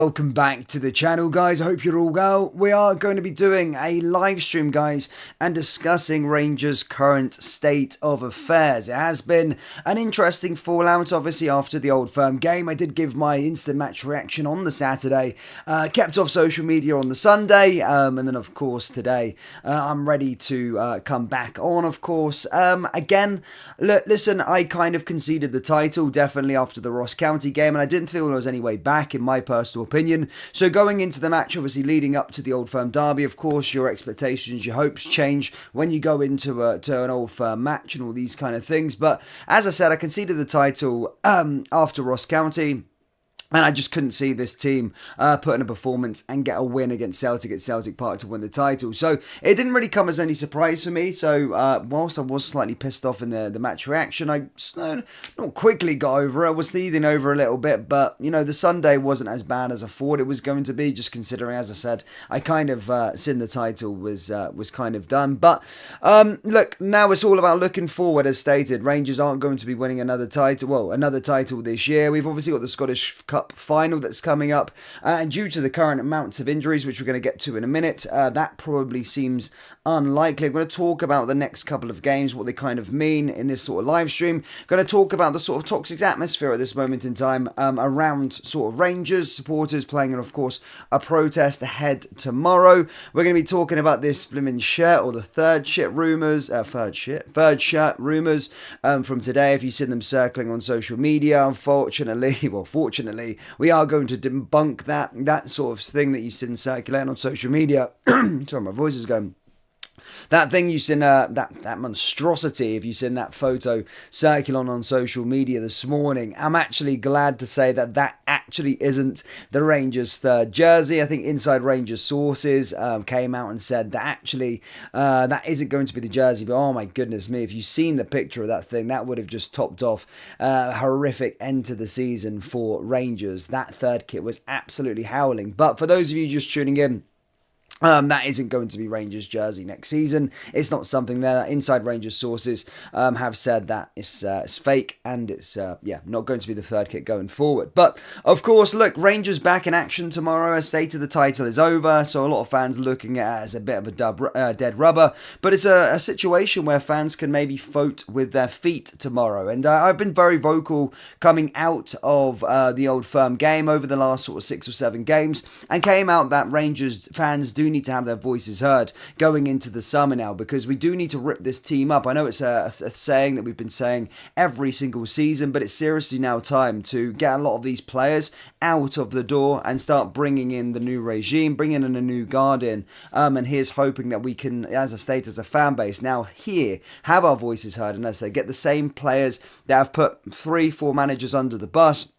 Welcome back to the channel, guys. I hope you're all well. We are going to be doing a live stream, guys, and discussing Rangers' current state of affairs. It has been an interesting fallout, obviously, after the Old Firm game. I did give my instant match reaction on the Saturday, kept off social media on the Sunday, and then, of course, today I'm ready to come back on, of course. Again, listen, I kind of conceded the title, definitely after the Ross County game, and I didn't feel there was any way back, in my personal opinion. So going into the match, obviously leading up to the Old Firm derby, of course, your expectations, your hopes change when you go into an Old Firm match and all these kind of things. But as I said, I conceded the title after Ross County. And I just couldn't see this team put in a performance and get a win against Celtic at Celtic Park to win the title. So it didn't really come as any surprise for me. So whilst I was slightly pissed off in the match reaction, I not quickly got over it. I was teething over a little bit. But, you know, the Sunday wasn't as bad as I thought it was going to be, just considering, as I said, I kind of seen the title was kind of done. But look, now it's all about looking forward, as stated. Rangers aren't going to be winning another title this year. We've obviously got the Scottish Cup final that's coming up, and due to the current amounts of injuries, which we're going to get to in a minute, that probably seems unlikely. I'm going to talk about the next couple of games, what they kind of mean in this sort of live stream. Going to talk about the sort of toxic atmosphere at this moment in time around sort of Rangers supporters playing, and of course a protest ahead tomorrow. We're going to be talking about this blimmin' shirt, or the third shirt rumours from today. If you've seen them circling on social media, fortunately, we are going to debunk that sort of thing that you've seen circulating on social media. Sorry, my voice is going. That thing you've seen, that monstrosity, if you've seen that photo circulating on social media this morning, I'm actually glad to say that actually isn't the Rangers' third jersey. I think Inside Rangers sources came out and said that actually that isn't going to be the jersey. But oh my goodness me, if you've seen the picture of that thing, that would have just topped off a horrific end to the season for Rangers. That third kit was absolutely howling. But for those of you just tuning in, that isn't going to be Rangers' jersey next season. It's not something there. Inside Rangers sources have said that it's fake, and it's not going to be the third kit going forward. But of course, look, Rangers back in action tomorrow. As stated, the title is over, so a lot of fans looking at it as a bit of a dead rubber. But it's a situation where fans can maybe vote with their feet tomorrow. And I've been very vocal coming out of the Old Firm game over the last sort of 6 or 7 games, and came out that Rangers fans do need to have their voices heard going into the summer now, because we do need to rip this team up. I know it's a saying that we've been saying every single season, but it's seriously now time to get a lot of these players out of the door and start bringing in the new regime, bringing in a new guard in, and here's hoping that we can, as a state, as a fan base, now here have our voices heard, and as I say, get the same players that have put 3-4 managers under the bus,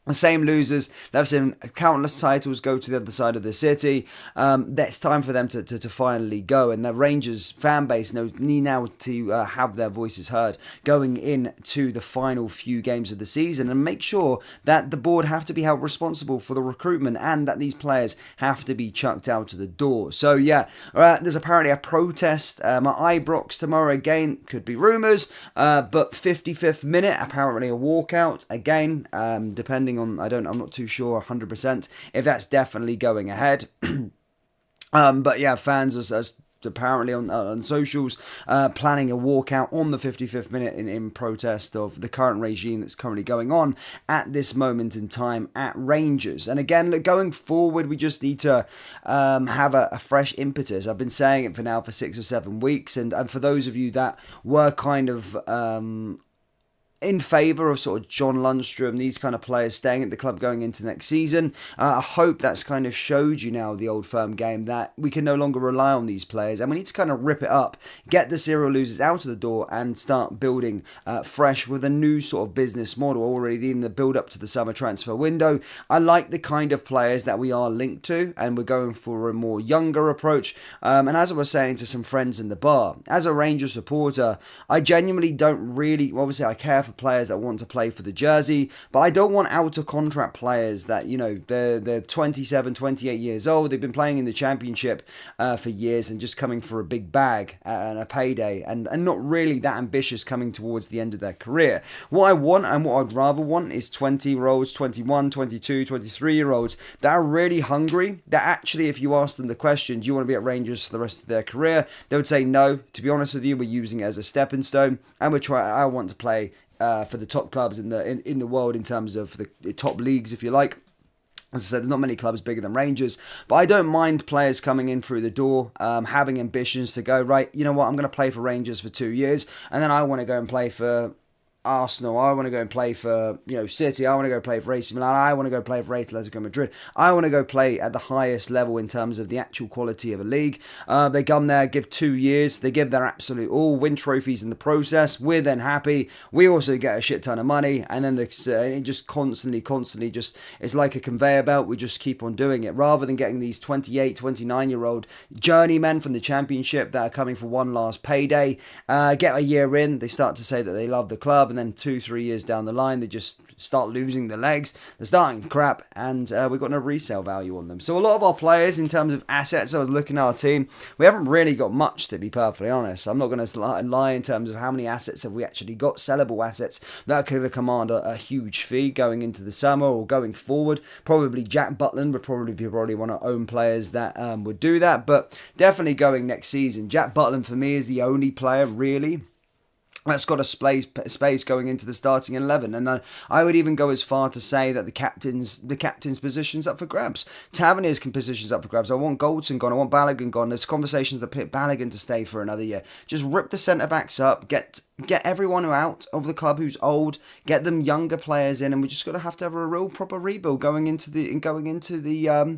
the same losers that have seen countless titles go to the other side of the city. It's time for them to finally go, and the Rangers fan base need now to have their voices heard going into the final few games of the season, and make sure that the board have to be held responsible for the recruitment, and that these players have to be chucked out of the door. So yeah, there's apparently a protest at Ibrox tomorrow. Again, could be rumours, but 55th minute, apparently a walkout again, depending on, I'm not too sure 100% if that's definitely going ahead. But yeah, fans as apparently on socials planning a walkout on the 55th minute in protest of the current regime that's currently going on at this moment in time at Rangers. And again, look, going forward, we just need to have a fresh impetus. I've been saying it for 6 or 7 weeks, and for those of you that were kind of in favour of sort of John Lundstrom, these kind of players staying at the club going into next season, I hope that's kind of showed you now, the Old Firm game, that we can no longer rely on these players, and we need to kind of rip it up, get the serial losers out of the door, and start building fresh with a new sort of business model already in the build up to the summer transfer window. I like the kind of players that we are linked to, and we're going for a more younger approach. And as I was saying to some friends in the bar, as a Rangers supporter, I genuinely don't really, obviously I care for for players that want to play for the jersey, but I don't want out of contract players that, you know, they're 27, 28 years old, they've been playing in the championship for years and just coming for a big bag and a payday and not really that ambitious coming towards the end of their career. What I want and what I'd rather want is 20-year-olds, 21, 22, 23-year-olds that are really hungry, that actually, if you ask them the question, do you want to be at Rangers for the rest of their career, they would say no. To be honest with you, we're using it as a stepping stone, and I want to play for the top clubs in the world in terms of the top leagues, if you like. As I said, there's not many clubs bigger than Rangers, but I don't mind players coming in through the door, having ambitions to go, right, you know what, I'm going to play for Rangers for 2 years, and then I want to go and play for Arsenal, I want to go and play for, you know, City, I want to go play for AC Milan, I want to go play for Atletico Madrid, I want to go play at the highest level in terms of the actual quality of a league. They come there, give 2 years, they give their absolute all, win trophies in the process, we're then happy, we also get a shit ton of money, and then it just constantly just, it's like a conveyor belt, we just keep on doing it, rather than getting these 28, 29-year-old journeymen from the championship that are coming for one last payday, get a year in, they start to say that they love the club, and then 2-3 years down the line, they just start losing their legs, they're starting crap, and we've got no resale value on them. So a lot of our players, in terms of assets, I was looking at our team, we haven't really got much, to be perfectly honest. I'm not going to lie in terms of how many assets have we actually got, sellable assets that could command a huge fee going into the summer or going forward. Probably Jack Butland would probably be one of our own players that would do that, but definitely going next season. Jack Butland for me is the only player really that's got a space going into the starting 11, and I would even go as far to say that the captain's position's up for grabs. Tavernier's position's up for grabs. I want Goldson gone. I want Balogun gone. There's conversations that pick Balogun to stay for another year. Just rip the centre backs up. Get everyone out of the club who's old. Get them younger players in, and we just got to have a real proper rebuild going into the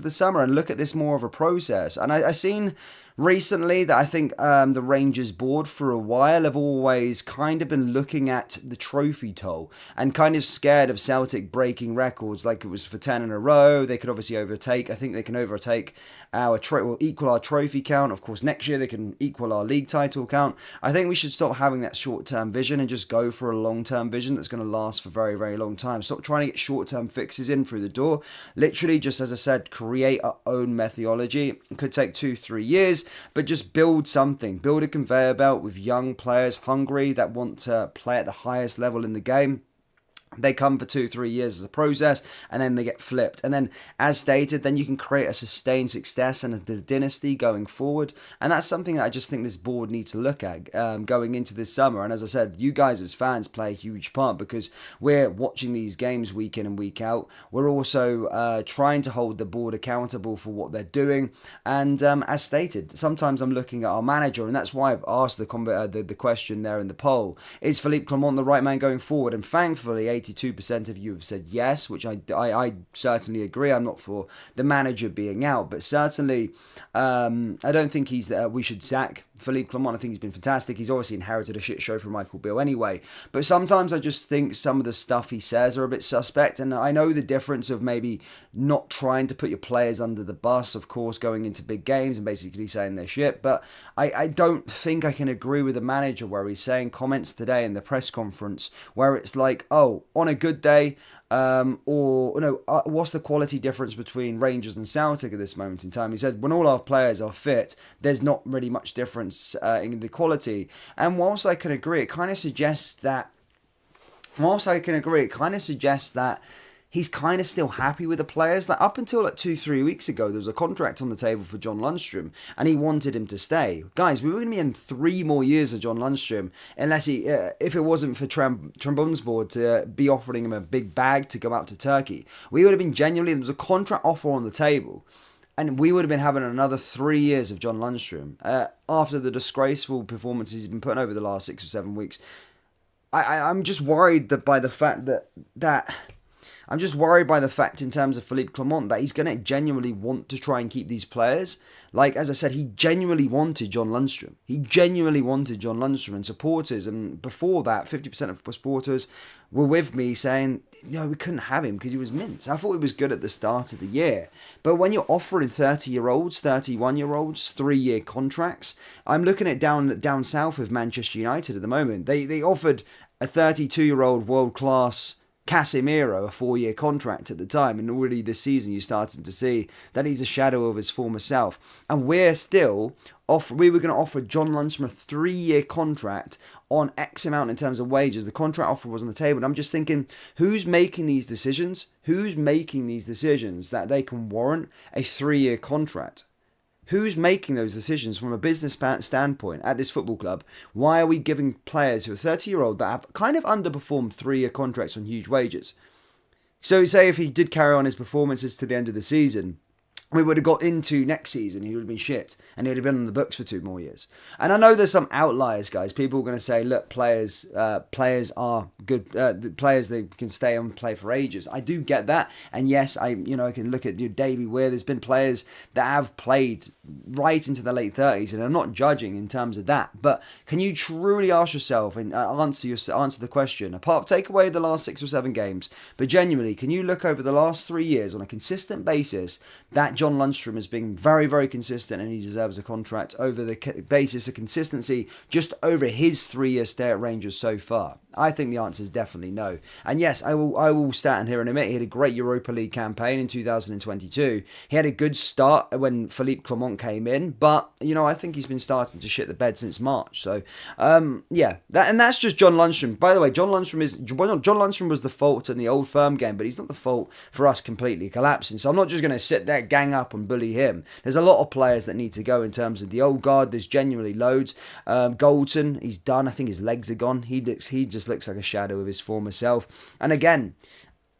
summer, and look at this more of a process. And I seen recently that I think the Rangers board for a while have always kind of been looking at the trophy toll and kind of scared of Celtic breaking records, like it was for 10 in a row. They could obviously overtake. I think they can overtake equal our trophy count. Of course, next year they can equal our league title count. I think we should stop having that short-term vision and just go for a long-term vision that's going to last for very, very long time. Stop trying to get short-term fixes in through the door. Literally, just as I said, create our own methodology. It could take 2-3 years, but just build something. Build a conveyor belt with young players hungry that want to play at the highest level in the game. They come for 2-3 years as a process, and then they get flipped. And then, as stated, then you can create a sustained success and a dynasty going forward. And that's something that I just think this board needs to look at going into this summer. And as I said, you guys as fans play a huge part because we're watching these games week in and week out. We're also trying to hold the board accountable for what they're doing. And as stated, sometimes I'm looking at our manager, and that's why I've asked the question there in the poll. Is Philippe Clement the right man going forward? And thankfully, 82% of you have said yes, which I certainly agree. I'm not for the manager being out, but certainly I don't think we should sack Philippe Clement. I think he's been fantastic. He's obviously inherited a shit show from Michael Beale anyway, but sometimes I just think some of the stuff he says are a bit suspect, and I know the difference of maybe not trying to put your players under the bus, of course, going into big games and basically saying they're shit, but I don't think I can agree with the manager where he's saying comments today in the press conference where it's like, oh, on a good day, what's the quality difference between Rangers and Celtic at this moment in time? He said, when all our players are fit, there's not really much difference in the quality. And whilst I can agree, it kind of suggests that he's kind of still happy with the players. Like up until 2-3 weeks ago, there was a contract on the table for John Lundstrom, and he wanted him to stay. Guys, we were going to be in 3 more years of John Lundstrom, unless if it wasn't for Trabzonspor to be offering him a big bag to go out to Turkey. We would have been there was a contract offer on the table, and we would have been having another 3 years of John Lundstrom after the disgraceful performances he's been putting over the last 6 or 7 weeks. I'm just worried by the fact I'm just worried by the fact in terms of Philippe Clement that he's going to genuinely want to try and keep these players. Like, as I said, he genuinely wanted John Lundstrom. And supporters, and before that, 50% of supporters were with me saying, no, we couldn't have him because he was mince. I thought he was good at the start of the year. But when you're offering 30-year-olds, 31-year-olds, 3-year contracts, I'm looking at down south of Manchester United at the moment. They offered a 32-year-old world-class Casemiro a 4-year contract at the time, and already this season you're starting to see that he's a shadow of his former self. And we were going to offer John Lundstram a 3-year contract on X amount in terms of wages. The contract offer was on the table, and I'm just thinking, who's making these decisions? Who's making these decisions that they can warrant a 3-year contract? Who's making those decisions from a business standpoint at this football club? Why are we giving players who are 30-year-old that have kind of underperformed 3-year contracts on huge wages? So say if he did carry on his performances to the end of the season, we would have got into next season, he would have been shit, and he would have been on the books for 2 more years. And I know there's some outliers, guys. People are going to say, look, players are good. Players, they can stay and play for ages. I do get that. And yes, I can look at Davy Weir. There's been players that have played right into the late 30s, and I'm not judging in terms of that. But can you truly ask yourself and answer the question, take away the last 6 or 7 games, but genuinely, can you look over the last 3 years on a consistent basis that John Lundstram has been very, very consistent, and he deserves a contract over the basis of consistency just over his 3-year stay at Rangers so far? I think the answer is definitely no. And yes, I will stand here and admit he had a great Europa League campaign in 2022. He had a good start when Philippe Clement came in, but I think he's been starting to shit the bed since March. So that's just John Lundstram. By the way, John Lundstram was the fault in the Old Firm game, but he's not the fault for us completely collapsing. So I'm not just going to sit there, gang up and bully him. There's a lot of players that need to go in terms of the old guard. There's genuinely loads. Goldson, he's done. I think his legs are gone. He just looks like a shadow of his former self. And again,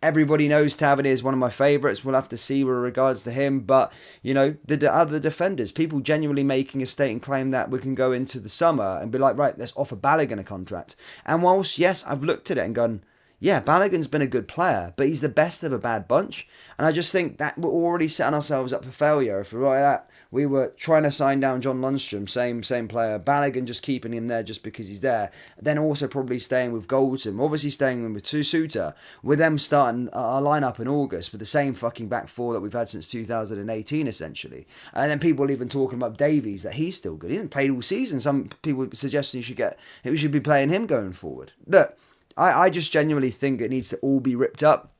everybody knows Tavernier is one of my favourites. We'll have to see with regards to him. But, the other defenders, people genuinely making a statement claim that we can go into the summer and be like, right, let's offer Balogun a contract. And whilst, yes, I've looked at it and gone, yeah, Balogun's been a good player, but he's the best of a bad bunch. And I just think that we're already setting ourselves up for failure. If we're like that, we were trying to sign down John Lundstram, same player. Balogun, just keeping him there just because he's there. Then also probably staying with Goldson, obviously staying with Suter, with them starting our lineup in August with the same fucking back four that we've had since 2018, essentially. And then people even talking about Davies, that he's still good. He hasn't played all season. Some people suggesting we should be playing him going forward. Look, I just genuinely think it needs to all be ripped up.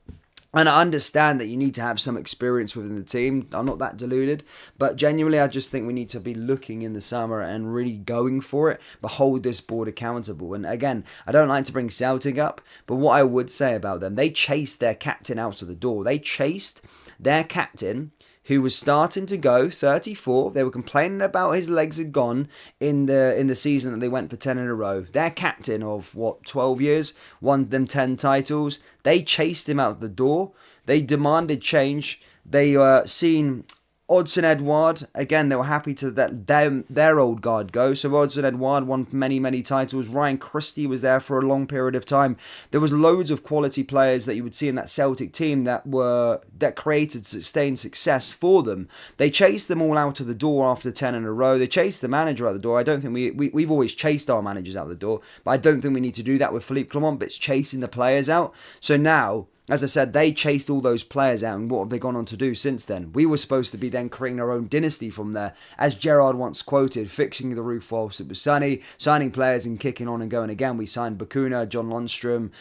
And I understand that you need to have some experience within the team. I'm not that deluded. But genuinely, I just think we need to be looking in the summer and really going for it, but hold this board accountable. And again, I don't like to bring Celtic up, but what I would say about them, they chased their captain out of the door. They chased their captain, who was starting to go 34. They were complaining about his legs had gone in the season that they went for 10 in a row. Their captain of 12 years, won them 10 titles. They chased him out the door. They demanded change. They seen Odsonne Edouard, again, they were happy to let their old guard go. So Odsonne Edouard won many titles. Ryan Christie was there for a long period of time. There was loads of quality players that you would see in that Celtic team that created sustained success for them. They chased them all out of the door after 10 in a row. They chased the manager out the door. I don't think we've always chased our managers out the door, but I don't think we need to do that with Philippe Clement, but it's chasing the players out. So now, as I said, they chased all those players out, and what have they gone on to do since then? We were supposed to be then creating our own dynasty from there, as Gerrard once quoted, fixing the roof whilst it was sunny, signing players and kicking on and going again. We signed Bakuna, John Lundstram,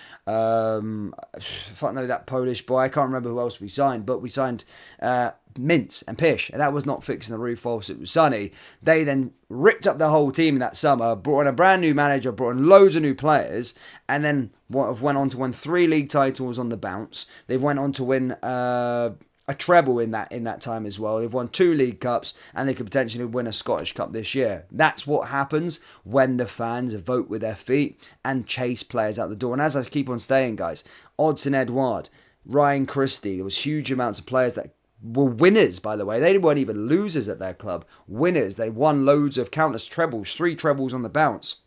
that Polish boy, I can't remember who else we signed, but we signed Mintz and Pish, and that was not fixing the roof whilst it was sunny. They then ripped up the whole team that summer, brought in a brand new manager, brought in loads of new players, and then went on to win 3 league titles on the bounce. They've went on to win a treble in that time as well. They've won 2 League Cups, and they could potentially win a Scottish Cup this year. That's what happens when the fans vote with their feet and chase players out the door. And as I keep on saying, guys, Odsonne Edouard, Ryan Christie, there was huge amounts of players that were winners, by the way. They weren't even losers at their club. Winners. They won loads of countless trebles, 3 trebles on the bounce.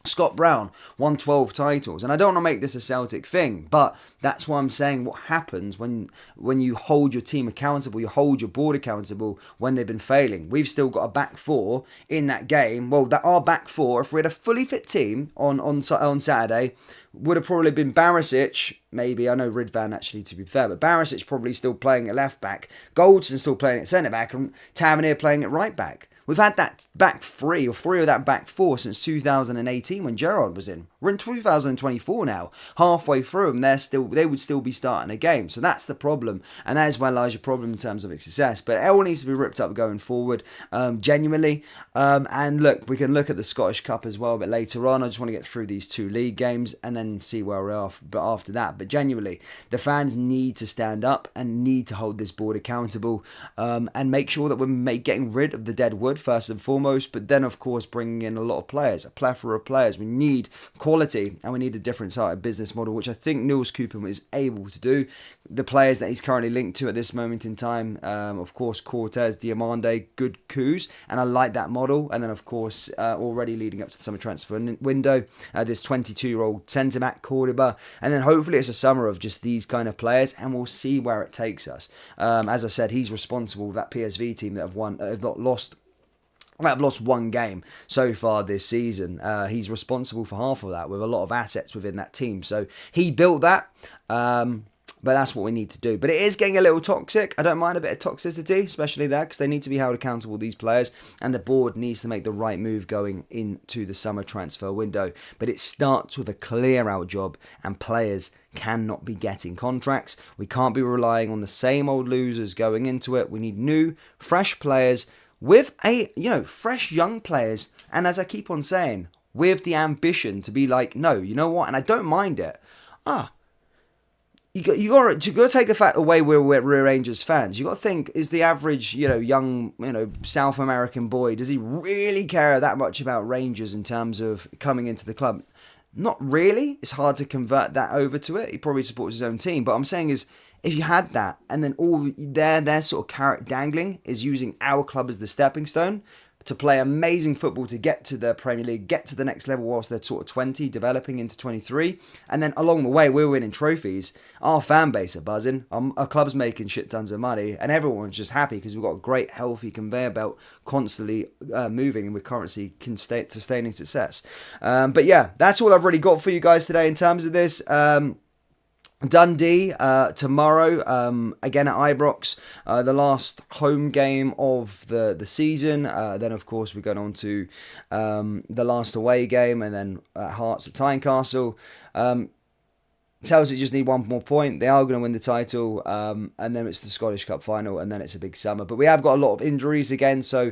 Scott Brown won 12 titles. And I don't want to make this a Celtic thing, but that's why I'm saying what happens when you hold your team accountable, you hold your board accountable when they've been failing. We've still got a back 4 in that game. Well, our back 4, if we had a fully fit team on Saturday, would have probably been Barisic, maybe. I know Ridvan, actually, to be fair, but Barisic probably still playing at left back, Goldson still playing at centre back, and Tavernier playing at right back. We've had that back three or three of that back four since 2018 when Gerrard was in. We're in 2024 now, halfway through, and they would still be starting a game. So that's the problem, and that is my larger problem in terms of success. But it all needs to be ripped up going forward, genuinely. And look, we can look at the Scottish Cup as well a bit later on. I just want to get through these two league games and then see where we are. But after that, but genuinely, the fans need to stand up and need to hold this board accountable, and make sure that we're getting rid of the dead wood first and foremost, but then of course bringing in a lot of players, a plethora of players. We need quality and we need a different sort of business model, which I think Niels Cooper is able to do. The players that he's currently linked to at this moment in time, of course Cortez, Diamande, good coups, and I like that model. And then of course already leading up to the summer transfer window, this 22-year-old centre-back Cordoba, and then hopefully it's a summer of just these kind of players and we'll see where it takes us. As I said, he's responsible for that PSV team that have lost one game so far this season. He's responsible for half of that with a lot of assets within that team. So he built that, but that's what we need to do. But it is getting a little toxic. I don't mind a bit of toxicity, especially there, because they need to be held accountable, these players, and the board needs to make the right move going into the summer transfer window. But it starts with a clear-out job, and players cannot be getting contracts. We can't be relying on the same old losers going into it. We need new, fresh players with fresh young players, and as I keep on saying, with the ambition to be like, no, you know what, and I don't mind it. You got to take the fact away we're Rangers fans. You got to think, is the average young South American boy, does he really care that much about Rangers in terms of coming into the club? Not really. It's hard to convert that over to it. He probably supports his own team, but I'm saying is, if you had that, and then all their sort of carrot dangling is using our club as the stepping stone to play amazing football to get to the Premier League, get to the next level whilst they're sort of 20, developing into 23, and then along the way we're winning trophies, our fan base are buzzing, our club's making shit tons of money, and everyone's just happy because we've got a great healthy conveyor belt constantly moving, and we're currently sustaining success. But yeah, that's all I've really got for you guys today in terms of this. Dundee tomorrow, again at Ibrox, the last home game of the season. Then of course we're going on to the last away game, and then at Hearts at Tynecastle. Tells you just need one more point. They are going to win the title, and then it's the Scottish Cup final, and then it's a big summer. But we have got a lot of injuries again, so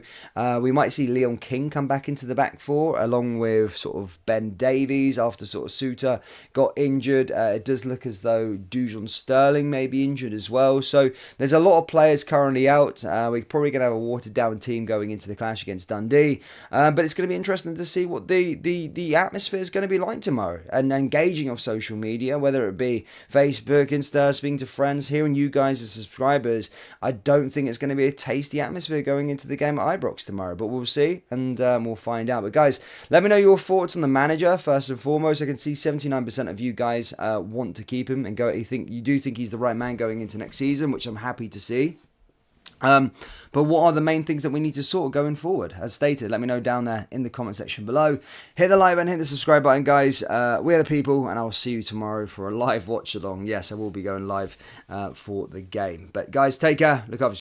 we might see Leon King come back into the back four, along with sort of Ben Davies after sort of Suter got injured. It does look as though Dujon Sterling may be injured as well. So there's a lot of players currently out. We're probably going to have a watered down team going into the clash against Dundee, but it's going to be interesting to see what the atmosphere is going to be like tomorrow, and engaging of social media, whether it be Facebook, Insta, speaking to friends, hearing you guys as subscribers. I don't think it's going to be a tasty atmosphere going into the game at Ibrox tomorrow, but we'll see, and we'll find out. But guys, let me know your thoughts on the manager first and foremost. I can see 79% of you guys want to keep him and you do think he's the right man going into next season, which I'm happy to see. But what are the main things that we need to sort going forward? As stated, let me know down there in the comment section below. Hit the like button, hit the subscribe button, guys. We're the people, and I'll see you tomorrow for a live watch along. Yes, I will be going live for the game. But guys, take care. Look after yourself.